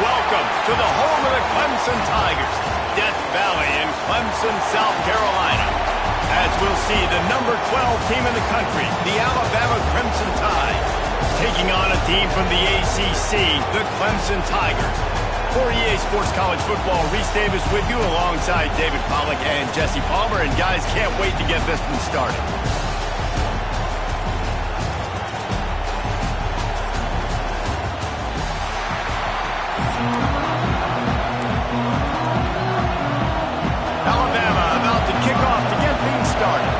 Welcome to the home of the Clemson Tigers, Death Valley in Clemson, South Carolina. As we'll see the number 12 team in the country, the Alabama Crimson Tide, taking on a team from the ACC, the Clemson Tigers. For EA Sports College Football, Reese Davis with you alongside David Pollack and Jesse Palmer. And guys, can't wait to get this one started. Alabama about to kick off to get things started.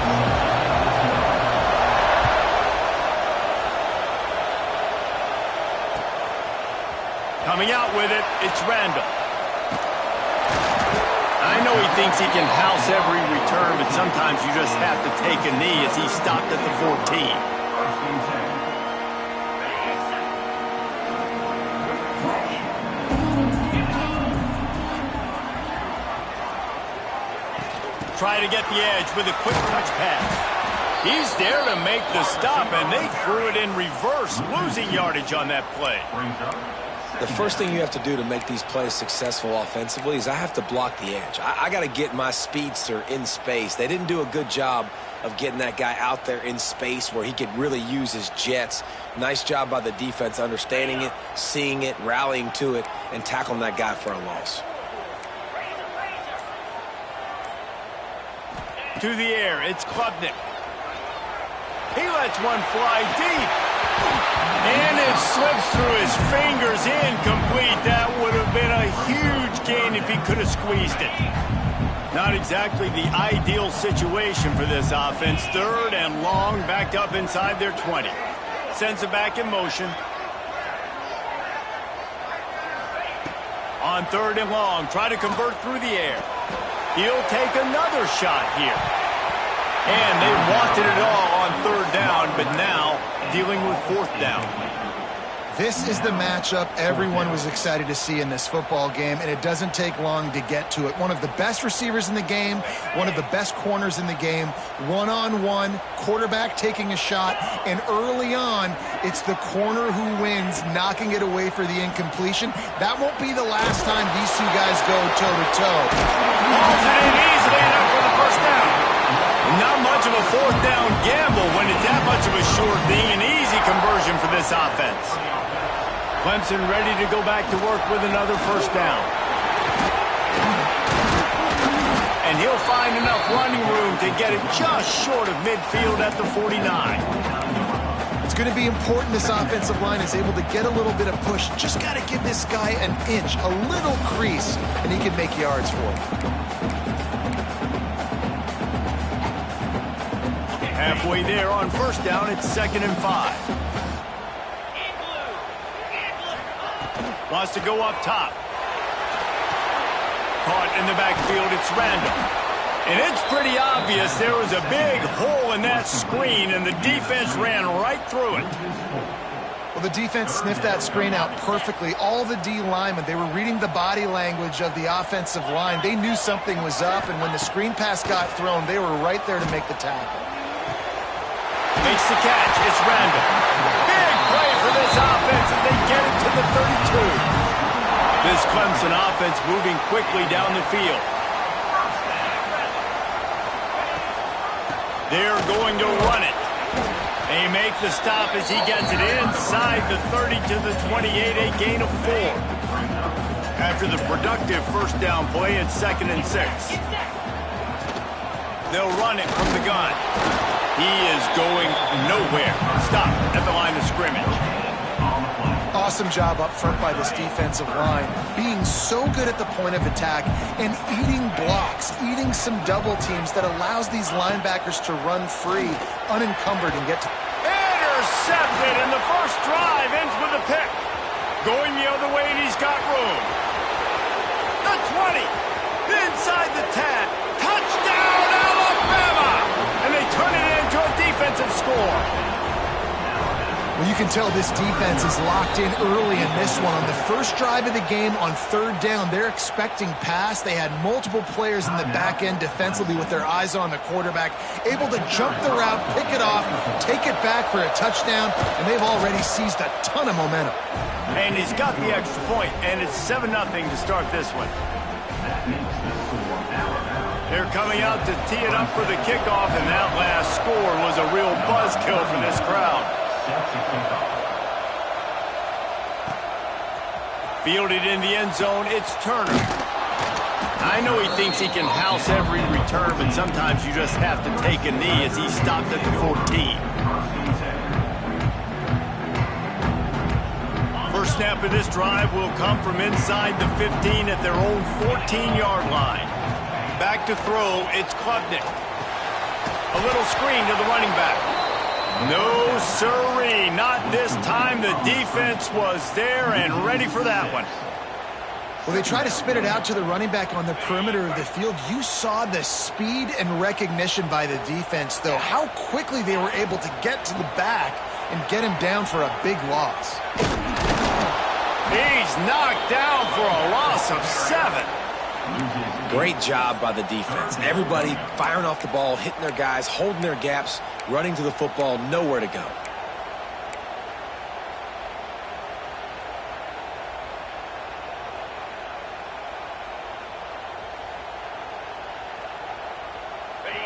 Coming out with it, it's Randall. I know he thinks he can house every return, but sometimes you just have to take a knee as he stopped at the 14. Try to get the edge with a quick touch pass. He's there to make the stop, and they threw it in reverse, losing yardage on that play. The first thing you have to do to make these plays successful offensively is I have to block the edge. I got to get my speedster in space. They didn't do a good job of getting that guy out there in space where he could really use his jets. Nice job by the defense understanding it, seeing it, rallying to it, and tackling that guy for a loss. To the air, it's Klubnik. He lets one fly deep. And it slips through his fingers, incomplete. That would have been a huge gain if he could have squeezed it. Not exactly the ideal situation for this offense. Third and long, backed up inside their 20. Sends it back in motion. On third and long, try to convert through the air. He'll take another shot here. And they wanted it all on third down, but now dealing with fourth down. This is the matchup everyone was excited to see in this football game, and it doesn't take long to get to it. One of the best receivers in the game, one of the best corners in the game, one-on-one, quarterback taking a shot, and early on, it's the corner who wins, knocking it away for the incompletion. That won't be the last time these two guys go toe-to-toe. Hauls it in easily enough for the first down. Not much of a fourth down gamble when it's that much of a sure thing. An easy conversion for this offense. Clemson ready to go back to work with another first down. And he'll find enough running room to get it just short of midfield at the 49. It's going to be important this offensive line is able to get a little bit of push. Just got to give this guy an inch, a little crease, and he can make yards for it. Halfway there on first down, it's 2nd and 5. Wants to go up top. Caught in the backfield, it's Randall. And it's pretty obvious there was a big hole in that screen, and the defense ran right through it. Well, the defense sniffed that screen out perfectly. All the D linemen, they were reading the body language of the offensive line. They knew something was up, and when the screen pass got thrown, they were right there to make the tackle. Makes the catch. It's Randall. Big play for this offense as they get it to the 32. This Clemson offense moving quickly down the field. They're going to run it. They make the stop as he gets it inside the 30 to the 28, a gain of 4. After the productive first down play, it's 2nd and 6. They'll run it from the gun. He is going nowhere. Stop at the line of scrimmage. Awesome job up front by this defensive line, being so good at the point of attack and eating blocks, eating some double teams that allows these linebackers to run free, unencumbered, and get to... Intercepted, and the first drive ends with a pick. Going the other way, and he's got room. The 20, inside the 10. Touchdown, Alabama! And they turn it into a defensive score. Well, you can tell this defense is locked in early in this one. On the first drive of the game on third down, they're expecting pass. They had multiple players in the back end defensively with their eyes on the quarterback, able to jump the route, pick it off, take it back for a touchdown, and they've already seized a ton of momentum. And he's got the extra point, and it's 7-0 to start this one. They're coming out to tee it up for the kickoff, and that last score was a real buzzkill for this crowd. Fielded in the end zone, it's Turner. I know he thinks he can house every return, but sometimes you just have to take a knee as he stopped at the 14. First snap of this drive will come from inside the 15 at their own 14-yard line. Back to throw, it's Klubnik. A little screen to the running back. No, sirree, not this time. The defense was there and ready for that one. Well, they try to spit it out to the running back on the perimeter of the field. You saw the speed and recognition by the defense, though. How quickly they were able to get to the back and get him down for a big loss. He's knocked down for a loss of 7. Great job by the defense. Everybody firing off the ball, hitting their guys, holding their gaps, running to the football, nowhere to go.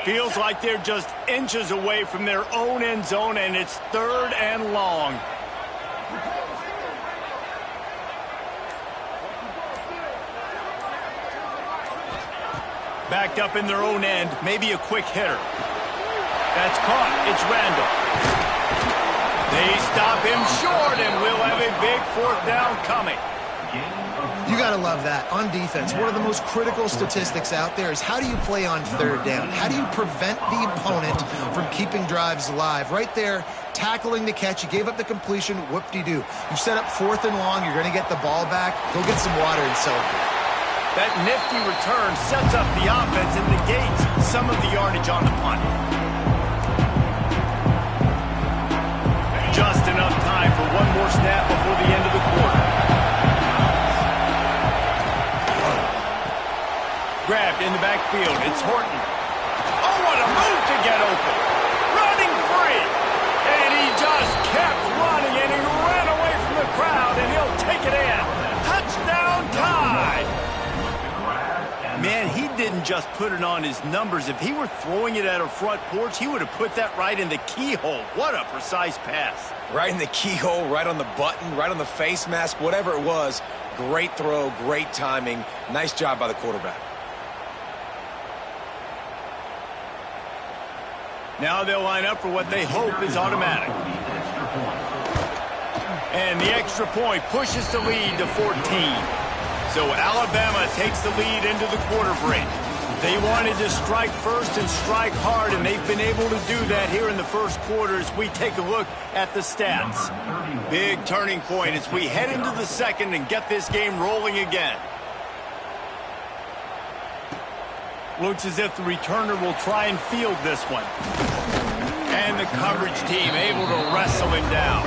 Feels like they're just inches away from their own end zone, and it's 3rd and long. Backed up in their own end, maybe a quick hitter. That's caught. It's Randall. They stop him short, and we'll have a big 4th down coming. You got to love that. On defense, one of the most critical statistics out there is how do you play on 3rd down? How do you prevent the opponent from keeping drives alive? Right there, tackling the catch. You gave up the completion. Whoop-de-doo. You set up 4th and long. You're going to get the ball back. Go get some water and celebrate. That nifty return sets up the offense and negates some of the yardage on the punt. Just enough time for one more snap before the end of the quarter. Grabbed in the backfield. It's Horton. Oh, what a move to get open. Running free. And he just kept running, and he ran away from the crowd, and he'll take it in. Touchdown tie. Man, he didn't just put it on his numbers. If he were throwing it at a front porch, he would have put that right in the keyhole. What a precise pass. Right in the keyhole, right on the button, right on the face mask, whatever it was. Great throw, great timing. Nice job by the quarterback. Now they'll line up for what they hope is automatic. And the extra point pushes the lead to 14. So Alabama takes the lead into the quarter break. They wanted to strike first and strike hard, and they've been able to do that here in the first quarter as we take a look at the stats. Big turning point as we head into the second and get this game rolling again. Looks as if the returner will try and field this one. And the coverage team able to wrestle him down.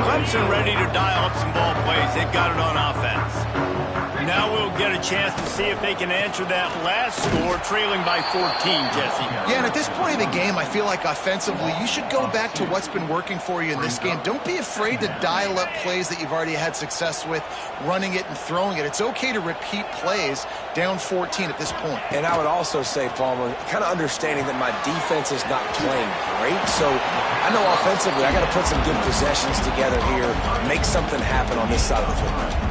Clemson ready to dial up some ball plays. They've got it on offense. Now we'll get a chance to see if they can answer that last score, trailing by 14, Jesse. Yeah, and at this point of the game, I feel like offensively, you should go back to what's been working for you in this game. Don't be afraid to dial up plays that you've already had success with, running it and throwing it. It's okay to repeat plays down 14 at this point. And I would also say, Palmer, kind of understanding that my defense is not playing great. So I know offensively I got to put some good possessions together here, make something happen on this side of the football.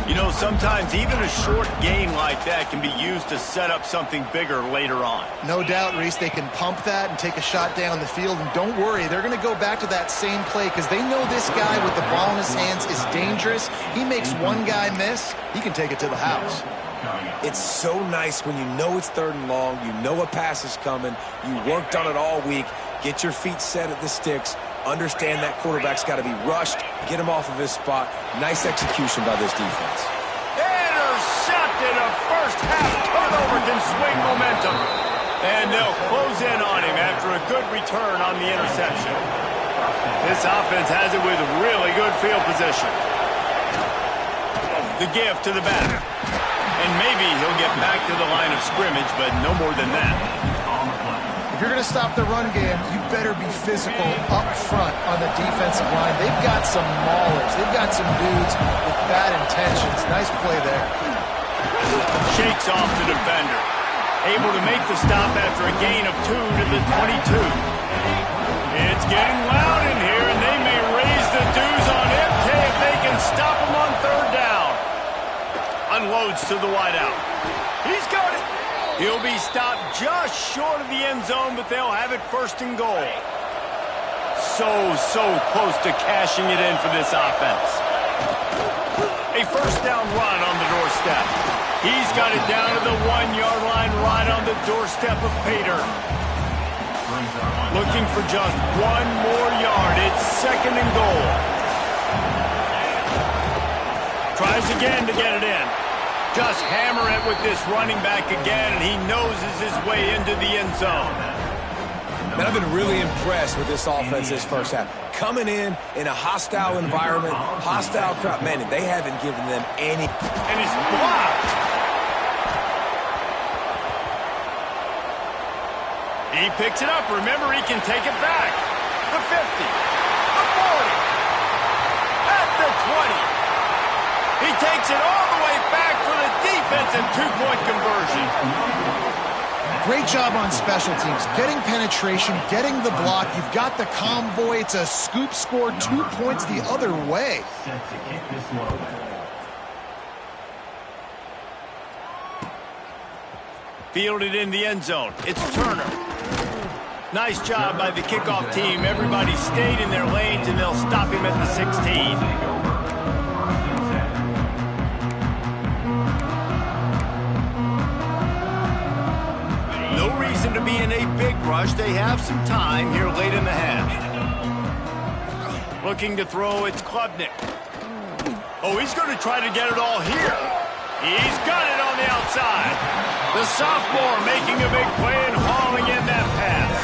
You know, sometimes even a short gain like that can be used to set up something bigger later on. No doubt, Reese, they can pump that and take a shot down the field. And don't worry, they're going to go back to that same play because they know this guy with the ball in his hands is dangerous. He makes one guy miss, he can take it to the house. It's so nice when you know it's 3rd and long, you know a pass is coming, you worked on it all week, get your feet set at the sticks, understand that quarterback's got to be rushed, get him off of his spot. Nice execution by this defense. Intercepted. A first half turnover can swing momentum. And they'll close in on him after a good return on the interception. This offense has it with really good field position. The give to the back. And maybe he'll get back to the line of scrimmage, but no more than that. If you're going to stop the run game, you better be physical up front on the defensive line. They've got some maulers. They've got some dudes with bad intentions. Nice play there. Shakes off the defender. Able to make the stop after a gain of 2 to the 22. It's getting loud in here, and they may raise the dues on MK if they can stop him on third down. Unloads to the wideout. He's got it. He'll be stopped just short of the end zone, but they'll have it first and goal. So close to cashing it in for this offense. A first down run on the doorstep. He's got it down to the 1-yard line right on the doorstep of Pater. Looking for just 1 more yard. It's second and goal. Tries again to get it in. Just hammer it with this running back again, and he noses his way into the end zone. Man, I've been really impressed with this offense this first half. Coming in a hostile environment, hostile crowd. Man, they haven't given them any. And he's blocked. He picks it up. Remember, he can take it back. The 50, the 40, at the 20. He takes it all the way back for the defensive 2-point conversion. Great job on special teams. Getting penetration, getting the block. You've got the convoy. It's a scoop score, 2 points the other way. Fielded in the end zone. It's Turner. Nice job by the kickoff team. Everybody stayed in their lanes, and they'll stop him at the 16. No reason to be in a big rush. They have some time here late in the half. Looking to throw, it's Klubnik. Oh, he's going to try to get it all here. He's got it on the outside. The sophomore making a big play and hauling in that pass.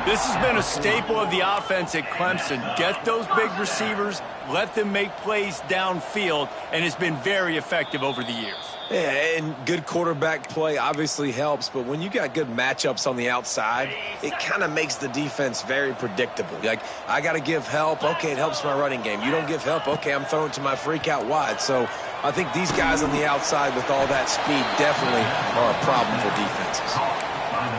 This has been a staple of the offense at Clemson. Get those big receivers, let them make plays downfield, and it's been very effective over the years. Yeah, and good quarterback play obviously helps, but when you got good matchups on the outside, it kind of makes the defense very predictable. Like, I got to give help. Okay, it helps my running game. You don't give help. Okay, I'm throwing to my freak out wide. So I think these guys on the outside with all that speed definitely are a problem for defenses.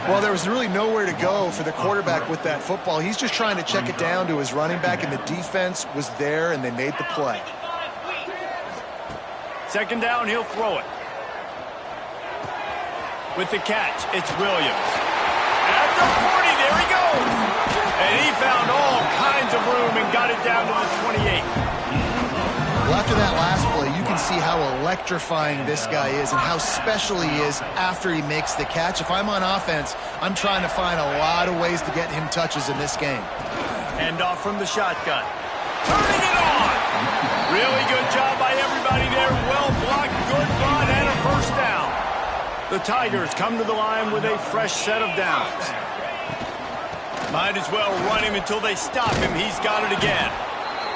Well, there was really nowhere to go for the quarterback with that football. He's just trying to check it down to his running back, and the defense was there, and they made the play. Second down, he'll throw it. With the catch, it's Williams. At the 40, there he goes. And he found all kinds of room and got it down to the 28. Well, after that last play, you can see how electrifying this guy is and how special he is after he makes the catch. If I'm on offense, I'm trying to find a lot of ways to get him touches in this game. Hand off from the shotgun. Turning it on. Really good job by everybody there. Well blocked, good run, and a first down. The Tigers come to the line with a fresh set of downs. Might as well run him until they stop him. He's got it again.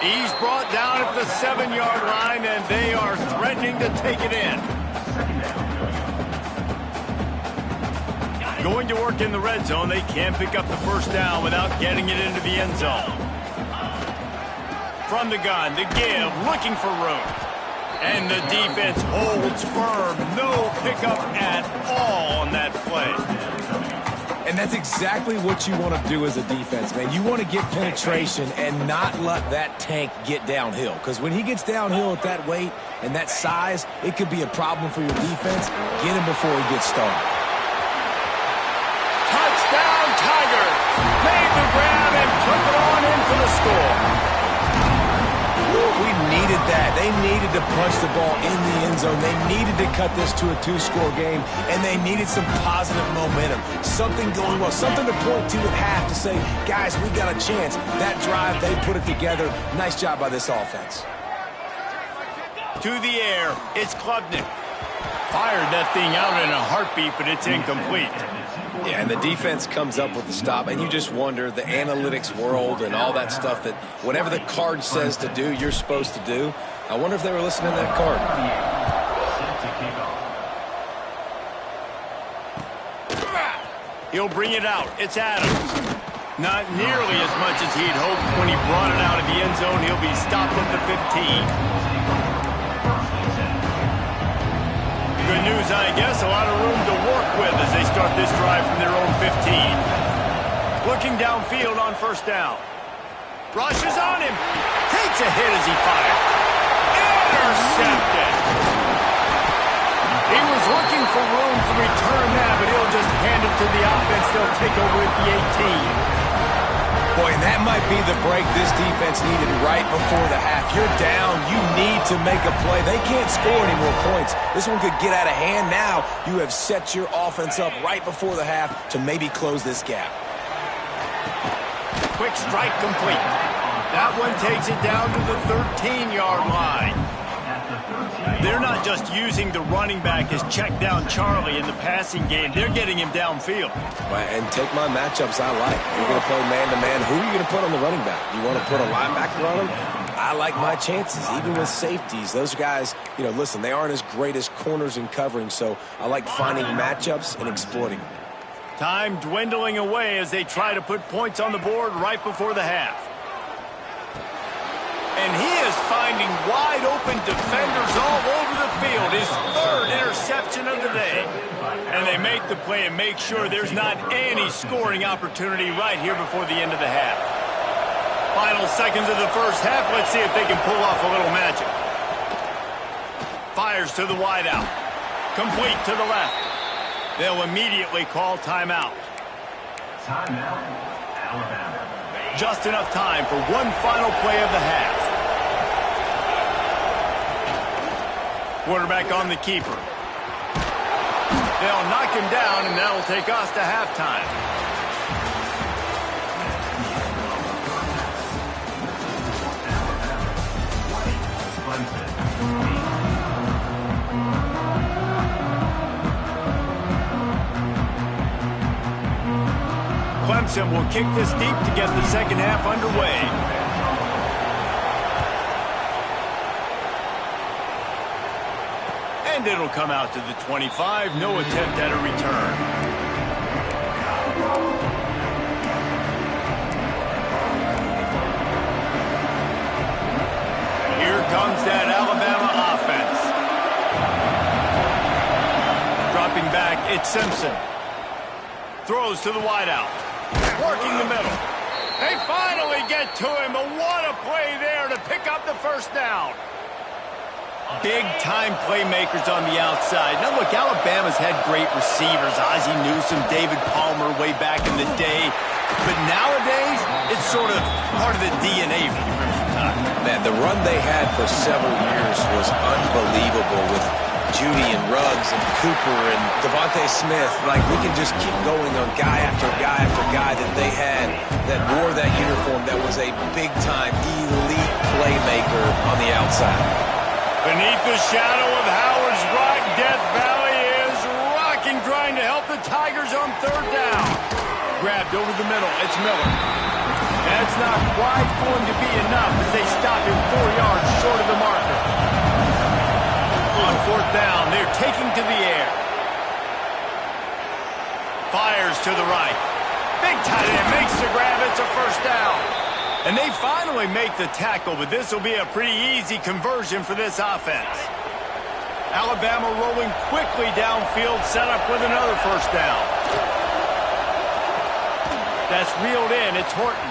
He's brought down at the 7-yard line, and they are threatening to take it in. Going to work in the red zone. They can't pick up the first down without getting it into the end zone. From the gun, the give, looking for room. And the defense holds firm. No pickup at all on that play. And that's exactly what you want to do as a defense, man. You want to get penetration and not let that tank get downhill. Because when he gets downhill at that weight and that size, it could be a problem for your defense. Get him before he gets started. Touchdown, Tigers! Made the grab and took it on in for the score. We needed that. They needed to punch the ball in the end zone. They needed to cut this to a 2-score game, and they needed some positive momentum. Something going well, something to point to at half to say, guys, we got a chance. That drive, they put it together. Nice job by this offense. To the air, it's Klubnik. Fired that thing out in a heartbeat, but it's incomplete. Yeah, and the defense comes up with the stop, and you just wonder, the analytics world and all that stuff, that whatever the card says to do, you're supposed to do. I wonder if they were listening to that card. He'll bring it out. It's Adams. Not nearly as much as he'd hoped. When he brought it out of the end zone, he'll be stopped at the 15. Good news, I guess. A lot of room to work with as they start this drive from their own 15. Looking downfield on first down. Rushes on him. Takes a hit as he fires. Intercepted. He was looking for room to return that, but he'll just hand it to the offense. They'll take over at the 18. Boy, and that might be the break this defense needed right before the half. You're down. You need to make a play. They can't score any more points. This one could get out of hand now. You have set your offense up right before the half to maybe close this gap. Quick strike complete. That one takes it down to the 13-yard line. They're not just using the running back as check down Charlie in the passing game. They're getting him downfield. And take my matchups I like. If you're going to play man-to-man, who are you going to put on the running back? You want to put a linebacker on him? I like my chances, even with safeties. Those guys, listen, they aren't as great as corners in covering, so I like finding matchups and exploiting them. Time dwindling away as they try to put points on the board right before the half. And he is finding wide-open defenders all over the field. His third interception of the day. And they make the play and make sure there's not any scoring opportunity right here before the end of the half. Final seconds of the first half. Let's see if they can pull off a little magic. Fires to the wideout. Complete to the left. They'll immediately call timeout. Timeout, Alabama. Just enough time for one final play of the half. Quarterback on the keeper. They'll knock him down, and that'll take us to halftime. Clemson will kick this deep to get the second half underway. And it'll come out to the 25. No attempt at a return. Here comes that Alabama offense. Dropping back, it's Simpson. Throws to the wideout. Working the middle. They finally get to him, but what a play there to pick up the first down. Big-time playmakers on the outside. Now, look, Alabama's had great receivers. Ozzie Newsome, David Palmer way back in the day. But nowadays, it's sort of part of the DNA for the Crimson Tide. Man, the run they had for several years was unbelievable with Judy and Ruggs and Cooper and Devontae Smith. Like, we can just keep going on guy after guy after guy that they had that wore that uniform that was a big-time elite playmaker on the outside. Beneath the shadow of Howard's Rock, Death Valley is rocking, trying to help the Tigers on third down. Grabbed over the middle. It's Miller. That's not quite going to be enough as they stop him 4 yards short of the marker. On fourth down, they're taking to the air. Fires to the right. Big tight end makes the grab. It's a first down. And they finally make the tackle, but this will be a pretty easy conversion for this offense. Alabama rolling quickly downfield, set up with another first down. That's reeled in. It's Horton.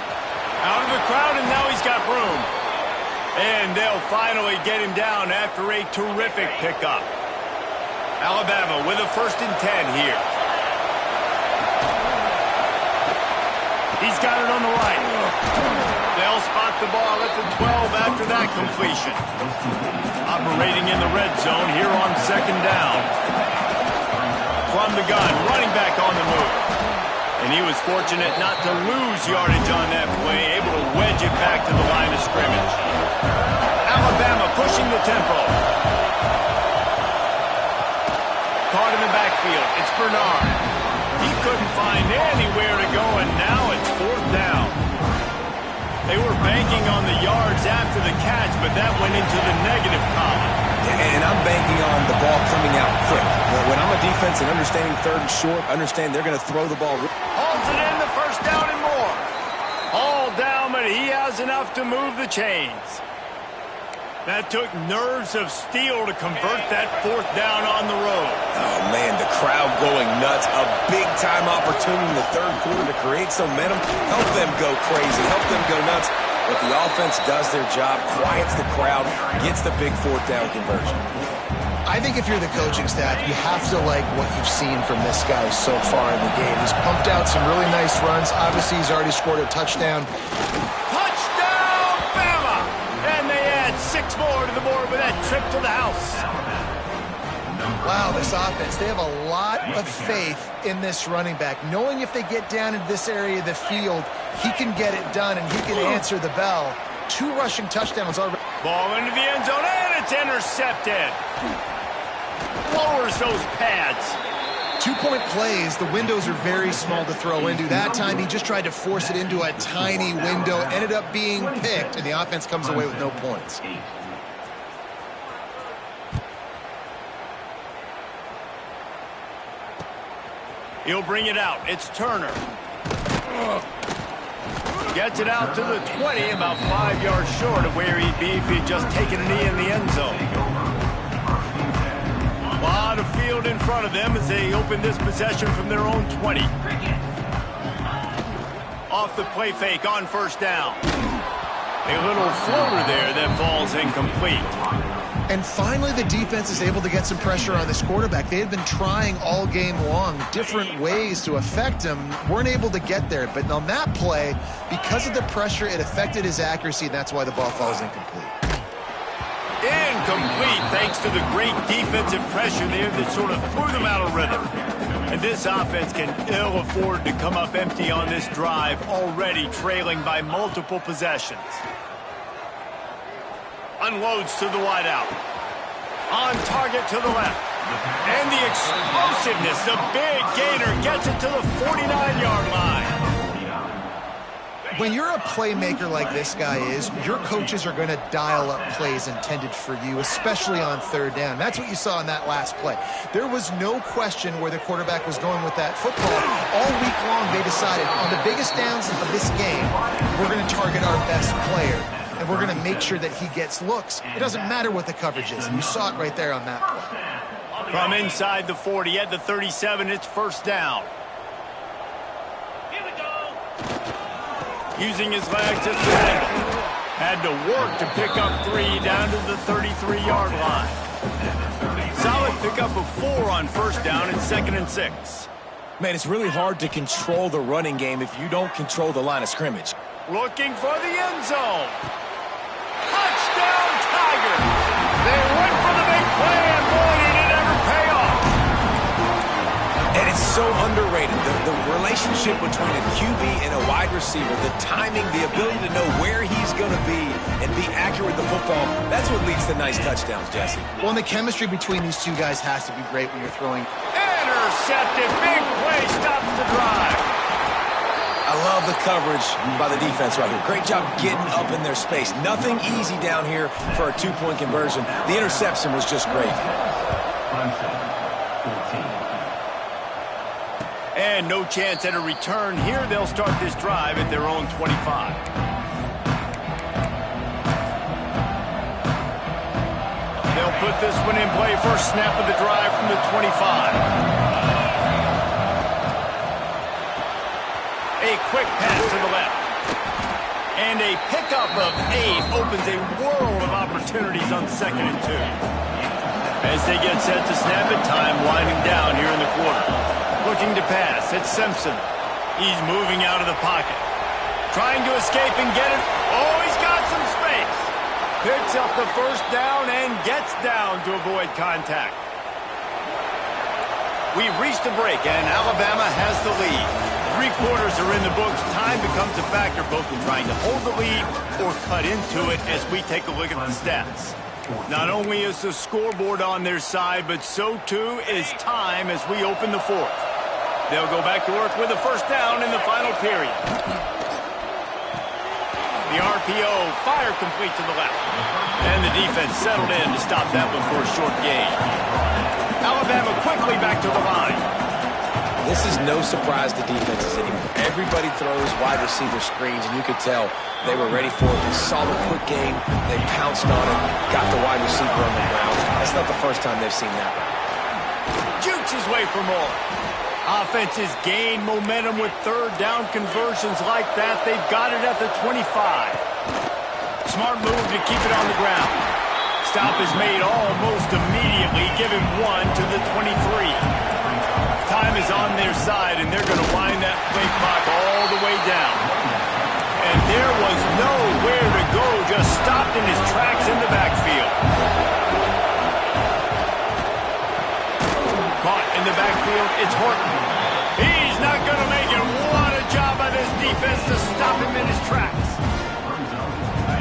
Out of the crowd, and now he's got room. And they'll finally get him down after a terrific pickup. Alabama with a 1st and 10 here. He's got it on the right. They'll spot the ball at the 12 after that completion. Operating in the red zone here on second down. From the gun, running back on the move. And he was fortunate not to lose yardage on that play, able to wedge it back to the line of scrimmage. Alabama pushing the tempo. Bernard. He couldn't find anywhere to go, and now it's 4th down. They were banking on the yards after the catch, but that went into the negative column. And I'm banking on the ball coming out quick. When I'm a defense and understanding 3rd and short, understand they're going to throw the ball. Hauls it in, the 1st down and more. All down, but he has enough to move the chains. That took nerves of steel to convert that 4th down on the road. Oh, man, the crowd going nuts. A big-time opportunity in the 3rd quarter to create some momentum. Help them go crazy. Help them go nuts. But the offense does their job, quiets the crowd, gets the big 4th down conversion. I think if you're the coaching staff, you have to like what you've seen from this guy so far in the game. He's pumped out some really nice runs. Obviously, he's already scored a touchdown. Touchdown, Bama! And they add 6 more to the board with that trip to the house. Wow, this offense, they have a lot of faith in this running back. Knowing if they get down in this area of the field, he can get it done and he can answer the bell. 2 rushing touchdowns already. Ball into the end zone, and it's intercepted. Lowers those pads. 2-point plays, the windows are very small to throw into. That time, he just tried to force it into a tiny window, ended up being picked, and the offense comes away with no points. He'll bring it out. It's Turner. Gets it out to the 20, about 5 yards short of where he'd be if he'd just taken a knee in the end zone. A lot of field in front of them as they open this possession from their own 20. Off the play fake on 1st down. A little floater there that falls incomplete. And finally, the defense is able to get some pressure on this quarterback. They had been trying all game long different ways to affect him. Weren't able to get there. But on that play, because of the pressure, it affected his accuracy, and that's why the ball falls incomplete. Incomplete thanks to the great defensive pressure there that sort of threw them out of rhythm. And this offense can ill afford to come up empty on this drive, already trailing by multiple possessions. Unloads to the wideout. On target to the left. And the explosiveness, the big gainer gets it to the 49-yard line. When you're a playmaker like this guy is, your coaches are going to dial up plays intended for you, especially on 3rd down. That's what you saw in that last play. There was no question where the quarterback was going with that football. All week long, they decided on the biggest downs of this game, we're going to target our best player. And we're going to make sure that he gets looks. It doesn't matter what the coverage is. And you saw it right there on that play. From inside the 40 at the 37, it's 1st down. Here we go. Using his legs at the angle. Had to work to pick up 3 down to the 33-yard line. Solid pickup of 4 on 1st down and 2nd and 6. Man, it's really hard to control the running game if you don't control the line of scrimmage. Looking for the end zone. Touchdown, Tiger! They went for the big play, and boy, did it ever pay off. And it's so underrated. The relationship between a QB and a wide receiver, the timing, the ability to know where he's going to be and be accurate with the football, that's what leads to nice touchdowns, Jesse. Well, and the chemistry between these two guys has to be great when you're throwing. Intercepted. Big play stops the drive. I love the coverage by the defense right here. Great job getting up in their space. Nothing easy down here for a 2-point conversion. The interception was just great. And no chance at a return here. They'll start this drive at their own 25. They'll put this one in play. First snap of the drive from the 25. A quick pass to the left. And a pickup of 8 opens a world of opportunities on 2nd and 2. As they get set to snap it, time winding down here in the quarter. Looking to pass, it's Simpson. He's moving out of the pocket. Trying to escape and get it. Oh, he's got some space. Picks up the 1st down and gets down to avoid contact. We've reached a break, and Alabama has the lead. 3 quarters are in the books. Time becomes a factor both in trying to hold the lead or cut into it as we take a look at the stats. Not only is the scoreboard on their side, but so too is time as we open the fourth. They'll go back to work with a first down in the final period. The RPO, fire complete to the left. And the defense settled in to stop that one for a short gain. Alabama quickly back to the line. This is no surprise to defenses anymore. Everybody throws wide receiver screens, and you could tell they were ready for it. They saw the quick game. They pounced on it, got the wide receiver on the ground. That's not the first time they've seen that route. Jukes his way for more. Offenses gain momentum with third down conversions like that. They've got it at the 25. Smart move to keep it on the ground. Stop is made almost immediately. Give him one to the 23. Time is on their side, and they're going to wind that play clock all the way down. And there was nowhere to go, just stopped in his tracks in the backfield. Caught in the backfield, it's Horton. He's not going to make it. What a job by this defense to stop him in his tracks.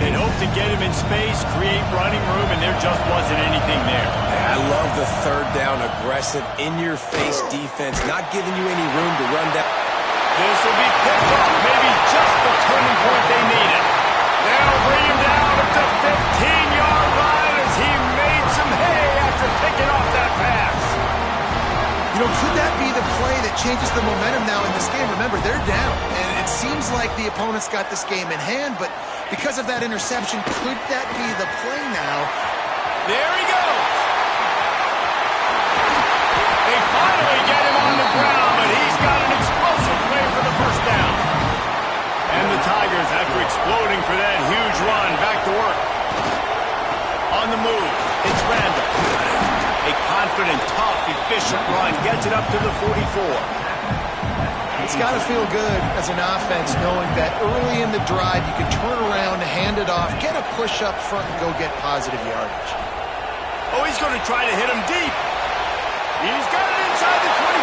They hoped to get him in space, create running room, and there just wasn't anything there. I love the third down, aggressive, in-your-face defense, not giving you any room to run down. This will be picked up, maybe just the turning point they needed. They'll bring him down at the 15-yard line as he made some hay after picking off that pass. You know, could that be the play that changes the momentum now in this game? Remember, they're down, and it seems like the opponent's got this game in hand, but because of that interception, could that be the play now? There he goes. They finally get him on the ground, but he's got an explosive play for the first down. And the Tigers, after exploding for that huge run, back to work. On the move, it's Randall. A confident, tough, efficient run gets it up to the 44. It's got to feel good as an offense knowing that early in the drive you can turn around, hand it off, get a push up front, and go get positive yardage. Oh, he's going to try to hit him deep. He's got it inside the 25.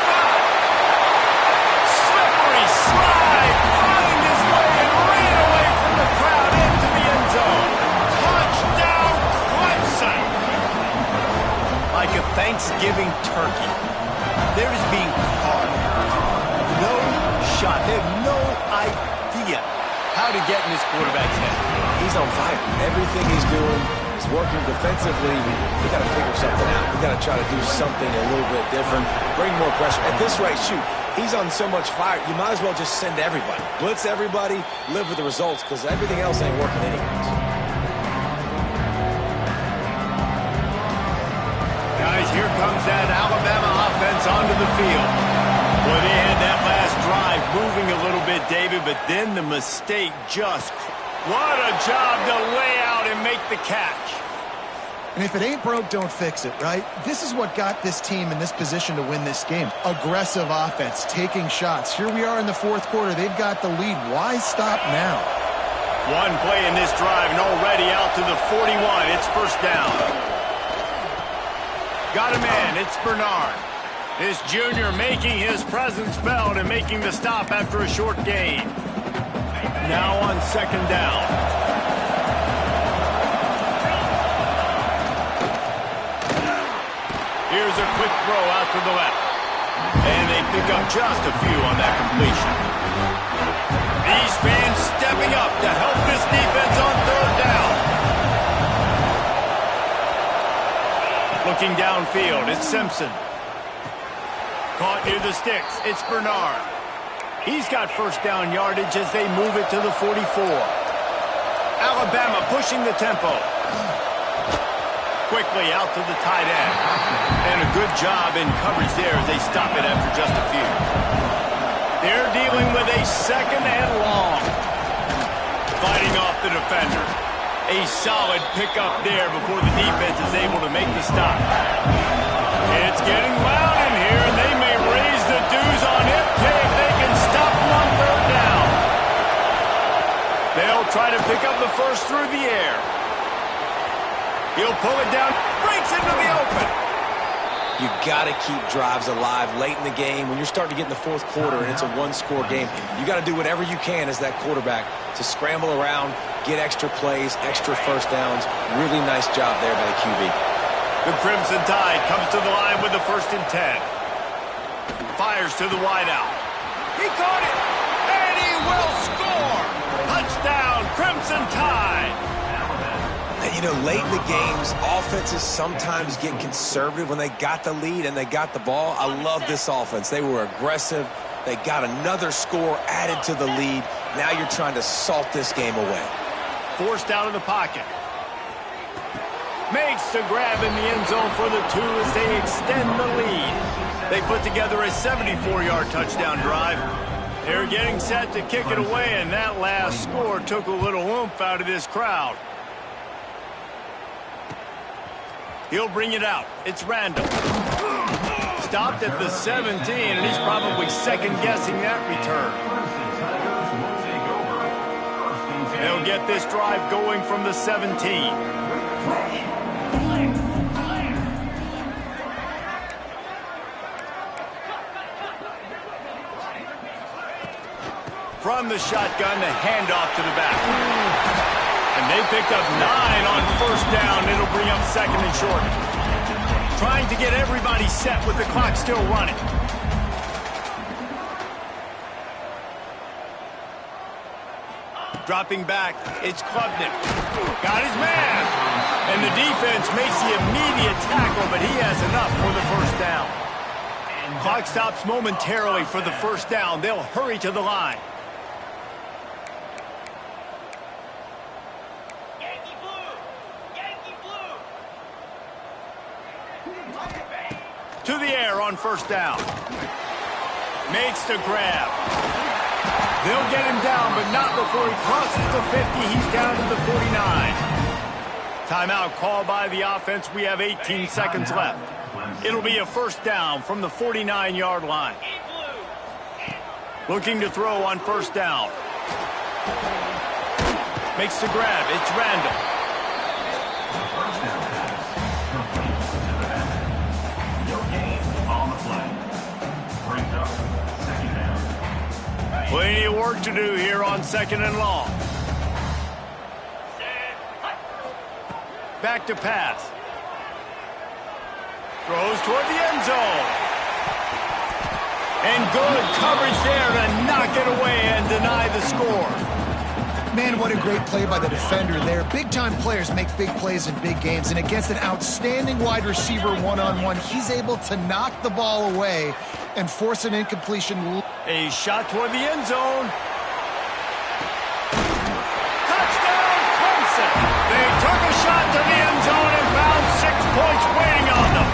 Slippery slide, find his way and ran away from the crowd into the end zone. Touchdown, Clemson. Like a Thanksgiving turkey, they're just being carved. No shot. They have no idea how to get in this quarterback's head. He's on fire. Everything he's doing is working defensively. We got to figure something out. We got to try to do something a little bit different. Bring more pressure. At this rate, shoot, he's on so much fire, you might as well just send everybody. Blitz everybody, live with the results, because everything else ain't working anyways. Guys, here comes that Alabama offense onto the field. Well, they had that last drive moving a little bit, David, but then the mistake just... What a job to lay out and make the catch. And if it ain't broke, don't fix it, right? This is what got this team in this position to win this game. Aggressive offense, taking shots. Here we are in the fourth quarter. They've got the lead. Why stop now? One play in this drive and already out to the 41. It's first down. Got him in. It's Bernard. This junior making his presence felt and making the stop after a short gain. Now on second down. Here's a quick throw out to the left. And they pick up just a few on that completion. These fans stepping up to help this defense on third down. Looking downfield, it's Simpson. Caught near the sticks, it's Bernard. He's got first down yardage as they move it to the 44. Alabama pushing the tempo. Quickly out to the tight end. And a good job in coverage there as they stop it after just a few. They're dealing with a second and long. Fighting off the defender. A solid pickup there before the defense is able to make the stop. It's getting loud in here, and they may raise the dues on it if they can stop them on third down. They'll try to pick up the first through the air. He'll pull it down, breaks into the open. You got to keep drives alive late in the game. When you're starting to get in the fourth quarter and it's a one-score game, you got to do whatever you can as that quarterback to scramble around, get extra plays, extra first downs. Really nice job there by the QB. The Crimson Tide comes to the line with the 1st and 10. Fires to the wideout. He caught it, and he will score. Touchdown, Crimson Tide. And, you know, late in the games, offenses sometimes get conservative when they got the lead and they got the ball. I love this offense. They were aggressive. They got another score added to the lead. Now you're trying to salt this game away. Forced out of the pocket. Makes the grab in the end zone for the 2 as they extend the lead. They put together a 74-yard touchdown drive. They're getting set to kick it away, and that last score took a little oomph out of this crowd. He'll bring it out. It's Randall. Stopped at the 17, and he's probably second-guessing that return. They'll get this drive going from the 17. From the shotgun, the handoff to the back. And they picked up 9 on 1st down. It'll bring up 2nd and short. Trying to get everybody set with the clock still running. Dropping back, it's Klubnik. Got his man. And the defense makes the immediate tackle, but he has enough for the 1st down. Clock stops momentarily for the 1st down. They'll hurry to the line. To the air on 1st down. Makes the grab. They'll get him down, but not before he crosses the 50. He's down to the 49. Timeout called by the offense. We have 18 seconds left. It'll be a 1st down from the 49-yard line. Looking to throw on 1st down. Makes the grab. It's Randall. Plenty of work to do here on 2nd and long. Back to pass. Throws toward the end zone. And good coverage there to knock it away and deny the score. Man, what a great play by the defender there. Big-time players make big plays in big games, and against an outstanding wide receiver one-on-one, he's able to knock the ball away and force an incompletion. A shot toward the end zone. Touchdown, Clemson! They took a shot to the end zone and found 6 points waiting on them.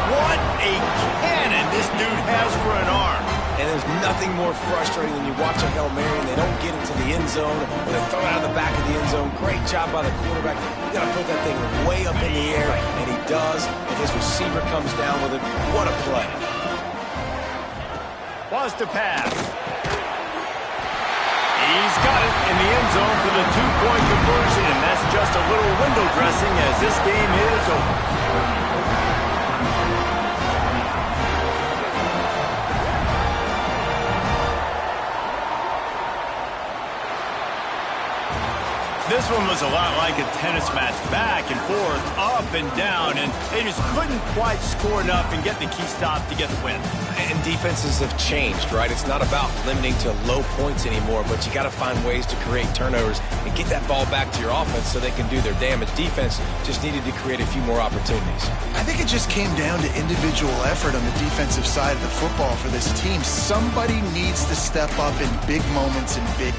What a cannon this dude has for an arm. And there's nothing more frustrating than you watch a Hail Mary and they don't get it to the end zone, or they throw it out of the back of the end zone. Great job by the quarterback. You got to put that thing way up in the air, and he does, and his receiver comes down with it. What a play. Wants to pass. He's got it in the end zone for the 2-point conversion, and that's just a little window dressing as this game is over. This one was a lot like a tennis match, back and forth, up and down, and they just couldn't quite score enough and get the key stop to get the win. And defenses have changed, right? It's not about limiting to low points anymore, but you got to find ways to create turnovers and get that ball back to your offense so they can do their damage. Defense just needed to create a few more opportunities. I think it just came down to individual effort on the defensive side of the football for this team. Somebody needs to step up in big moments and big